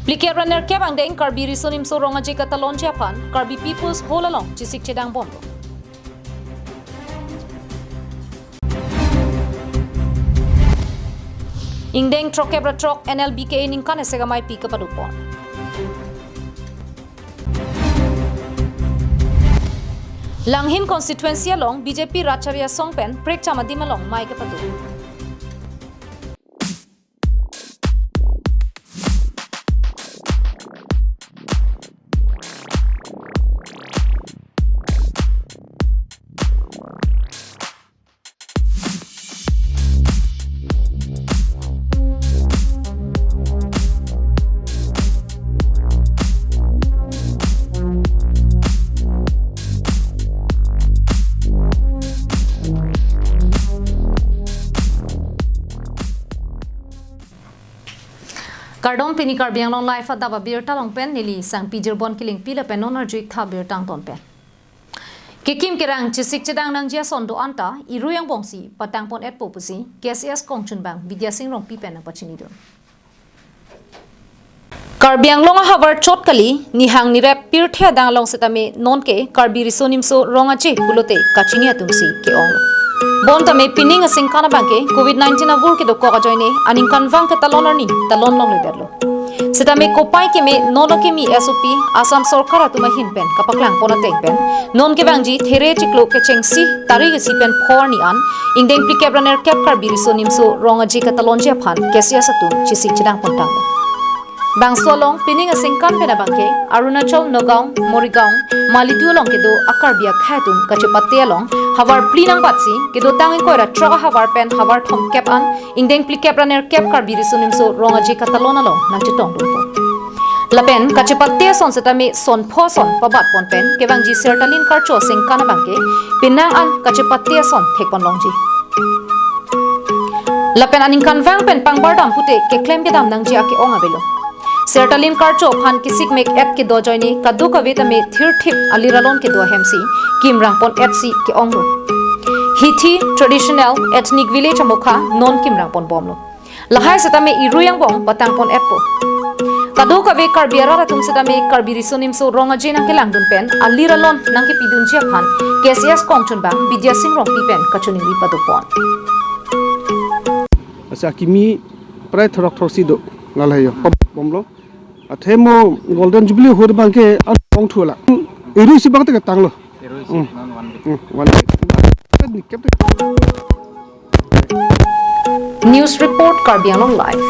Pliket runner kep ang deng karbi risonim so ronga je katalon Japan karbi people's whole along chisik chedang bombo. Ingdeng trokebra trok NLBK ning kan segamai pi kapadupon. Langhin constituency along BJP Racharya Songpen prek chamadim along mai kapadu. Kardom pini karbiang long life Adap Abirta long pen nili sang pijerbon kiling pila pen non arjuik tha Abirtang ton pen. Kikim kerang chisik cedang nang jia sondo anta iruyang bongsi patang pon et popusi KSS kongchun bang vidya sing rong pipen na pachini do. Karbiang long havar chot kali nihang nirep pirthya dang long setame non ke karbi risonim so ronga che bulote kachini atumsi ke ong. Bon tame pining asing kana bangke COVID-19 avur ke dokko ka joine aning kanwang ke talon long lederlo. Setame kopai ke me nono ke mi SOP Asam Sarkar atuma hinpen kapaklang pona tengpen non ke bangji there chiklo ke chengsi tari ke sipen phor ni an ingdeng plikebraner kep karbi risonim so ronga je ka talon je phan kesia satum chisik chidang pontang. Bangsolong pining asing kan pena bangke Arunachal Nagaon Morigaon Malidu long kedo akarbia khatum kachepatte long havar plinang patsi kedo tangin koira troga havar pen havar thom kep an ingdeng plikebraner kep karbi risunim so ronga je katalona long nang chitong dumpo lapen kachepatte son setame son pho son pabat pon pen kebangji sertalin karcho sing kana bangke pinang an kachepatte son thekpon longji lapen aning kanwang pen pangbardam pute ke claim ke dam nang ji ake onga belo Sertalin karcho phan kisik mek et ke do joini kadu ka veta me thir thip aliralon ke do hemsi kim rangpon etsi ke ongro hithi traditional ethnic village amokha non kim rangpon bomlo lahai setame iruyang bong patangpon etpo kadu ka ve karbiara ratum setame karbi risonim so ronga jena ke langdun pen aliralon nang ke pidun chia phan KSS kongchun bang vidya sing rong pi pen kachuni ri padupon asa kimi prai thorok thorsi do lalayo bomlo athemo golden jubilee hor bangke ong thula eri si bangte ka tanglo News report Karbiang live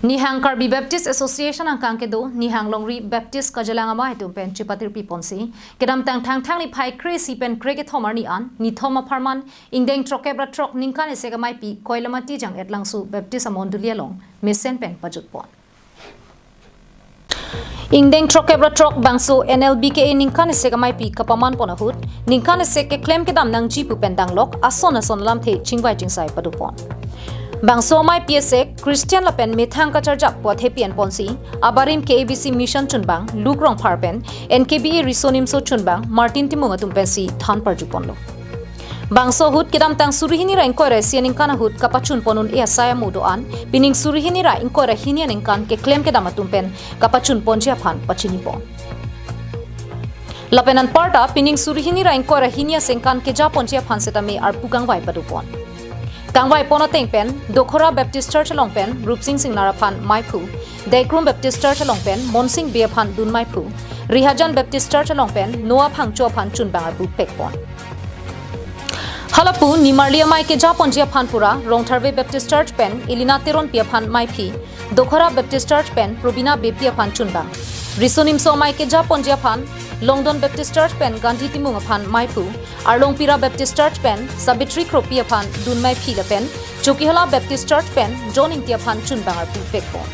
Nihang Karbi Baptist Association ang kangkedo Nihang Longri Baptist kajalang ama itu pen cipatir piponsi kedam tang ni pai kresi pen krege thomar ni an ni thoma pharman ingdeng trokebra trok ningkan esega mai pi koilamati jang etlangsu Baptist amondulia long mesen pen pajut pon Ingdeng trokebra trok bangso NLBK ningkan esega mai pi kapaman pon ahut ningkan eseke claim kedam nang jipu pen danglok ason lam the chingwai chingsai padupon Bangso mai PSek Christian Lapen methang ka charjak pot hepian ponsi abarim KABC mission chunbang lukrong pharpen NKBE risonim so chunbang Martin Timung atumpensi than parjuponlo Bangso hut kedam tang surihini ra inkoi ra sianing kana hut kapachun ponun e asaya mudo an pining surihini ra inkoi ra hinian ingkan ke claim kedam atumpen kapachun ponjia phan pachini pon Lapenan parta pining surihini ra inkoi ra hinia sengkan ke ja ponjia phan setame ar pugang vai padupon Kangwai Pona Tengpen, Dokhora Baptist Church along pen, Rupsing Sing Narapan, Maipu, Daikrum Baptist Church along pen, Monsing Biapan Dun Maipu, Rihajan Baptist Church along pen, Noah Pang Chopan Chunbangarpu Pekpon. Halapu Nimarlia Mai ke Japon Japan Pura, Rongtharve Baptist Church pen, Ilina Teron Piapan Maipi, Dokhora Baptist Church pen, Probina Bepiapan Chunbang. Risonim so Mai ke Japon Japan, Longdon Baptist Church pen Gandhi Timung upon Maipu, Arlongpira Baptist Church pen Sabitri Kropi upon Dunmai Pila pen, Chokihala Baptist Church pen Joning Tiapan Chunbangar Pu Pekpon.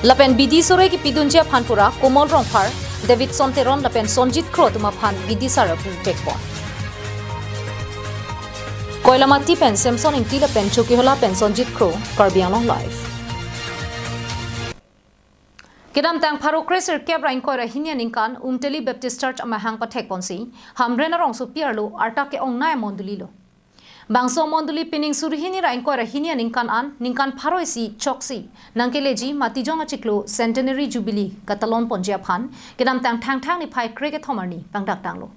Lapen Bidi Sore ki Pidunjia Panpura, Komol Rongpar, David Sonteron Lapen Sonjit Krotuma Pan Bidi Sara Pu Pekpon. Koilamati pen Samson Intila pen Chokihala pen Sonjit Kro, Karbiang live. Kedam tang paro kreser kebra inkoira hinia ningkan Umteli Baptist Church amahang patek ponsi hamrena rong so piarlo arta ke ong nai mondulilo Bangso monduli pining surihini rain ko rahini ningkan pharoi si choksi nangkeleji matijong achiklo centenary jubilee katalon ponjia phan kedam tang ni phai cricket homarni pangdak tanglo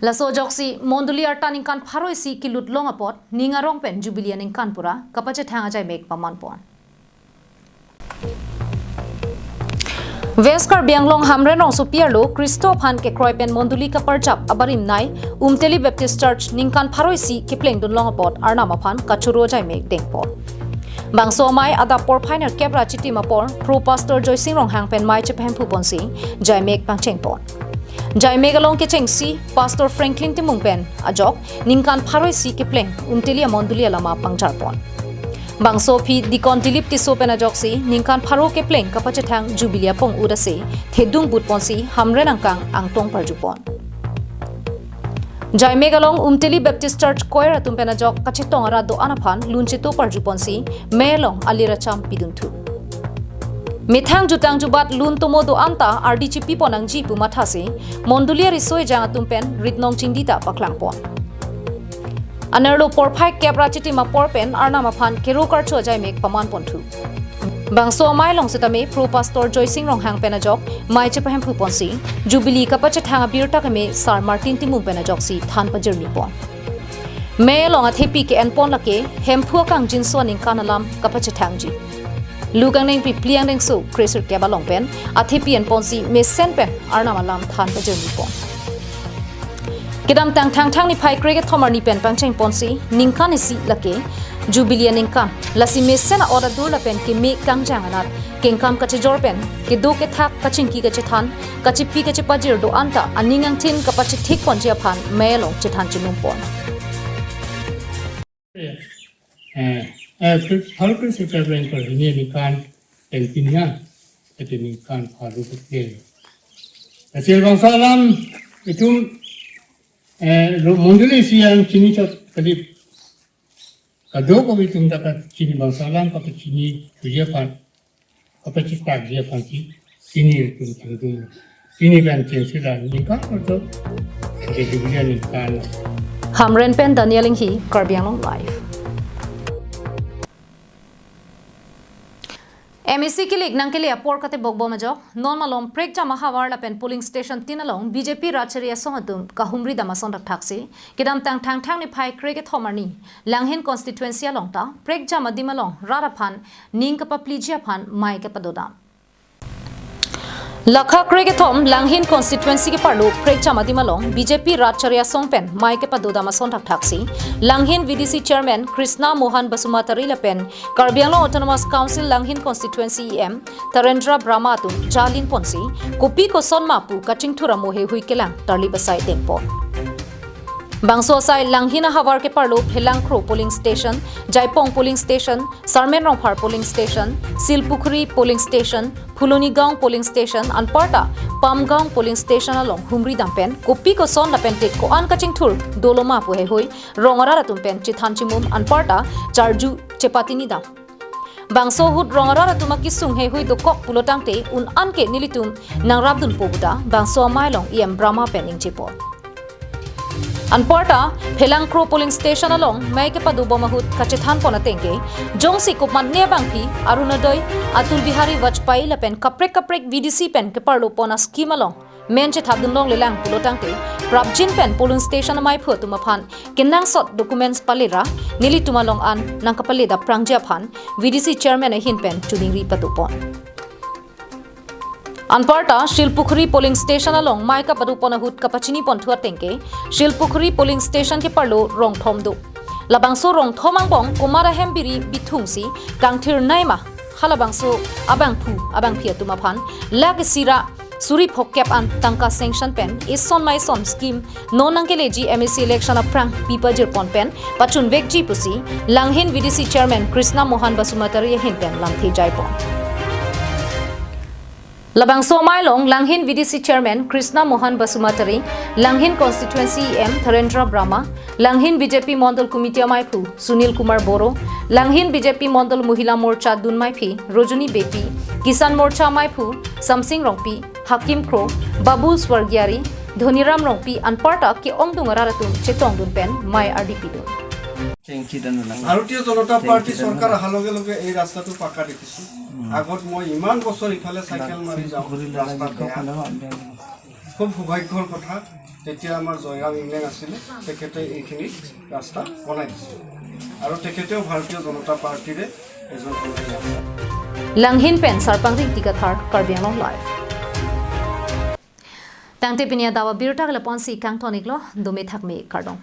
laso joksi monduli arta ningkan pharoi si kilut long apot ningarong pen jubilee ningkan pura kapache thanga jai mek paman pon Veskar Bianglong Hamren Rong Supierlo Christoph Han ke Kroipen Monduli ka parjap abarim nai Umteli Baptist Church ningkan pharoisi ke pleng dun long apot arna maphan kachuro jai mek dengpon Bangso mai Adap por phainer kebra chiti mapor Pro Pastor Joy Sing Rong Hangpen mai chephem phu ponsi jai mek pangcheng pon Jai Megalong ke chengsi Pastor Franklin Timungpen ajok ningkan pharoisi ke pleng Umteli Monduli alama pangjar pon Bangso phi dikon dilip ti so pena joksi ningkan pharo ke pleng kapache thang jubilia pong urase thedung but ponsi hamre nangkang angtong parjupon Jai Megalong Umteli Baptist Church choir atum pena jok kachitong ara do anaphan lunchito parjuponsi melong aliracham piduntu Mithang jutang jubat lun tomo do anta RDCP ponang ji pu mathase mondulia risoi jang atum pen ritnong chingdita paklangpon Anerlo porphai kebra chiti ma porpen arna maphan kero karcho jai mek paman pontu Bangso mai long setame Pro Pastor Joy Sing Rong Hang penajok mai chepahem phu ponsi Jubilee kapache thang Abirta kame Sir Martin Timung penajok si than pajermi pon me long athepi ke en pon lake hemphu kang jinso ning kanalam kapache thang ji lugang ning pi pliang deng so kreser ke balong pen athepi en ponsi me sen pen arna malam than pajermi pon Kedam tang ni phai cricket thomar ni pen pangcheng ponsi ningkan isi lake jubilee ningkan lasi mesena ora dur la pen ke me kang janganat kengkam kache jor pen ke do ke thak kaching ki kache than kache pi kache pajir do anta aningang thin kapache thik ponjia phan melong che than chinum pon hal principal rank per ini ningkan pentingnya itu ningkan harus betul hasil bangsa alam itu Monduli siang cini cot kadip kado ko bitung dapat cini bangsalam kapag cini tuja pan kapag cipta dia pan cini itu cini kan censila nikah atau jadi dia nikah Hamren pen Danieling hi Karbianglong live MEC kilik nangkeli apor kate bogbo majok non malom prek jama hawar la pen polling station tinalong BJP racharia songatum kahumri damason dak thaksi kidam tang ni phai cricket homarni langhen constituency alongta prek jama dimalong rara phan ning ka paplijia phan mai ka padoda Lakha cricket hom langhin constituency ke parlo prek jama dimalong BJP racharia songpen mai ke padoda mason dak thaksi langhin VDC chairman Krishna Mohan Basumatari la pen Karbianglong Autonomous Council langhin constituency EM Tarendra Brahma tum Jalin Ponsi kopi ko sonma pu kaching thura mohe hui kelang tarli basai tempo Bangso sai langhina hawar ke parlo Phelangkro polling station Jaipong polling station Sarmen Rongphar polling station Silpukhuri polling station Phuloni Gaung polling station Anparta Pamgaung polling station along Humri dampen kopi ko son lapen tek ko an kaching thur doloma pu he hoi rongara ratum pen chithan chimum Anparta charju chepatini dam Bangso hut rongara ratuma kisung he hui do kok pulotang te un anke nilitum nang rabdun pobuda Bangso mailong em Brahma pening chipo Anparta Phelangkro polling station along mai ke padu bomahut kachethan pona tengke jongsi kopman ne bangpi Arunodoi Atul Bihari Vajpayee la pen kaprek VDC pen ke parlo pona scheme along menche thadun long lelang pulotangte Prabjin pen polling station mai photu maphan kinang sot documents palera nili tumalong an nang kapaleda prangja phan VDC chairman hin pen tudingri patupon Anparta Shilpukhuri polling station along Maika Padupona hut kapachini ponthua tengke Shilpukhuri polling station ke parlo rong thom do labangso rong thomang bong kumara hembiri bithungsi kangthir naima halabangso abang phia tumaphan lagisira suri phokep an tangka sanction pen ison mai son scheme nonangkele ji MEC election aprang pipajir pon pen pachun vekji pusi langhin VDC chairman Krishna Mohan Basumatari hin pen lamthi jaipon Labangso Mailong Langhin VDC Chairman Krishna Mohan Basumatari, Langhin Constituency EM Tarendra Brahma, Langhin BJP Mondal Committee Maipu Sunil Kumar Boro, Langhin BJP Mondal Muhila Morcha Dun Maipi Rojuni Bepi, Kisan Morcha Maipu Samsing Rongpi, Hakim Kro, Babul Swargyari, Dhoniram Rongpi Anparta ki Ongdung Araratun Chetong Dun Pen Mai RDP Dun. ভাৰতীয় জনতা পাৰ্টি চৰকাৰ অহাৰ লগে লগে এই ৰাস্তাটো পাকা দেখিছোঁ আগত মই ইমান বছৰ ইফালে চাইকেল মাৰি যাওঁ ৰাস্তাত খুব সৌভাগ্যৰ কথা তেতিয়া আমাৰ জয়ৰাম ইংলেণ্ড আছিলে তেখেতে এইখিনি ৰাস্তা বনাই দিছিল আৰু তেখেতেও ভাৰতীয় জনতা পাৰ্টিৰে এজন Langhin pen sarpangri tikathar karbiang live. Tangte pinia dawa birta gala ponsi kang toniklo dume thakme kardong.